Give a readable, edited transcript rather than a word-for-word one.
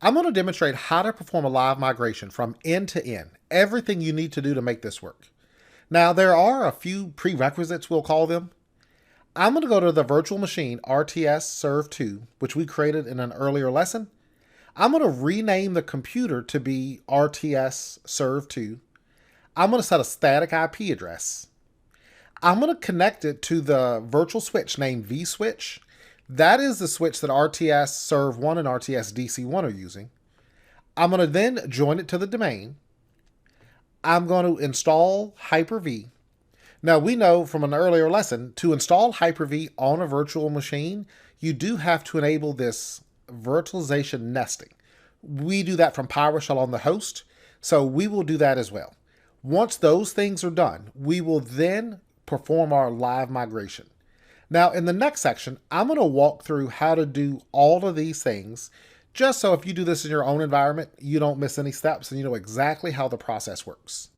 I'm going to demonstrate how to perform a live migration from end to end, everything you need to do to make this work. Now, there are a few prerequisites, we'll call them. I'm going to go to the virtual machine RTS Serve 2, which we created in an earlier lesson. I'm going to rename the computer to be RTS Serve 2. I'm going to set a static IP address. I'm going to connect it to the virtual switch named vSwitch. That is the switch that RTS Serve 1 and RTS DC1 are using. I'm going to then join it to the domain. I'm going to install Hyper-V. Now, we know from an earlier lesson, to install Hyper-V on a virtual machine, you do have to enable this virtualization nesting. We do that from PowerShell on the host, so we will do that as well. Once those things are done, we will then perform our live migration. Now, in the next section, I'm going to walk through how to do all of these things, just so if you do this in your own environment, you don't miss any steps and you know exactly how the process works.